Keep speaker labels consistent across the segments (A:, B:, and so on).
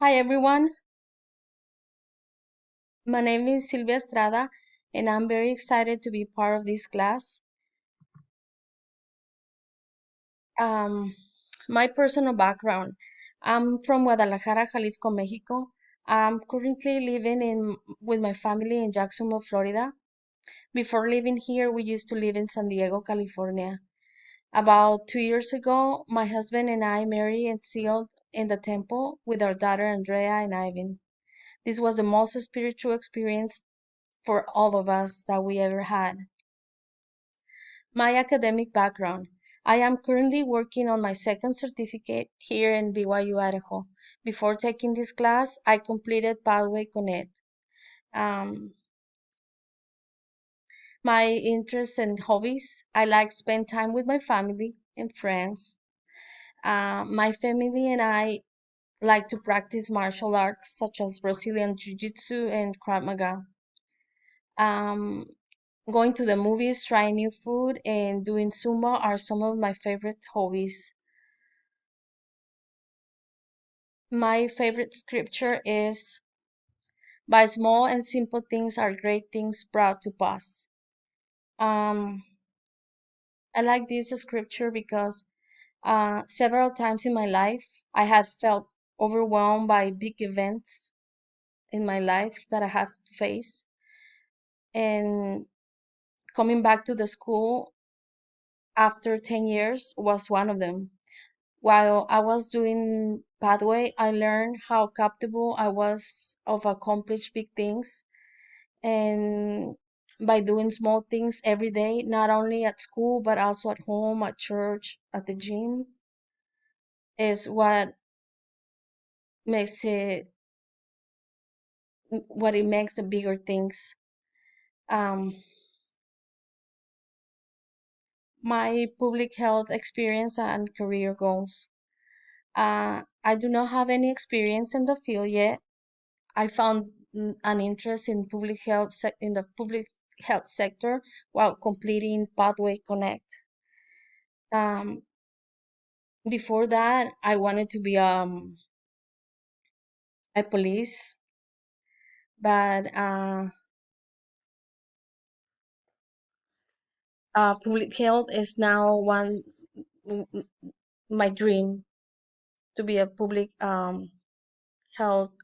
A: Hi everyone, my name is Silvia Estrada and I'm very excited to be part of this class. Um, my personal background, I'm from Guadalajara, Jalisco, Mexico. I'm currently living with my family in Jacksonville, Florida. Before living here, we used to live in San Diego, California. About 2 years ago, my husband and I married and sealed in the temple with our daughter Andrea and Ivan. This was the most spiritual experience for all of us that we ever had. My academic background. I am currently working on my second certificate here in BYU, Idaho. Before taking this class, I completed Pathway Connect. Um, my interests and hobbies. I like spend time with my family and friends. My family and I like to practice martial arts such as Brazilian Jiu-Jitsu and Krav Maga. Um, Going to the movies, trying new food, and doing Zumba are some of my favorite hobbies. My favorite scripture is, by small and simple things are great things brought to pass. Um, I like this scripture because several times in my life I had felt overwhelmed by big events in my life that I have to face. And coming back to the school after 10 years was one of them. While I was doing pathway, I learned how capable I was of accomplish big things, and by doing small things every day, not only at school but also at home, at church, at the gym, is makes it what it makes the bigger things. Um, my public health experience and career goals. I do not have any experience in the field yet. I found an interest in in the public health sector while completing Pathway Connect. Um, Before that, I wanted to be a police, but public health is now m- m- my dream to be a public health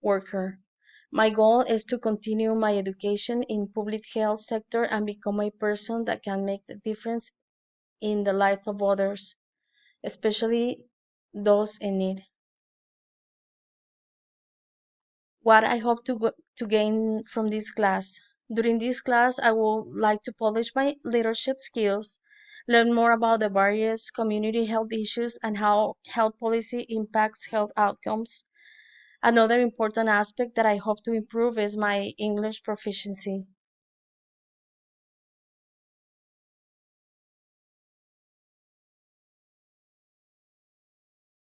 A: worker. My goal is to continue my education in public health sector and become a person that can make the difference in the life of others, especially those in need. What I hope to gain from this class. During this class, I would like to polish my leadership skills, learn more about the various community health issues and how health policy impacts health outcomes. Another important aspect that I hope to improve is my English proficiency.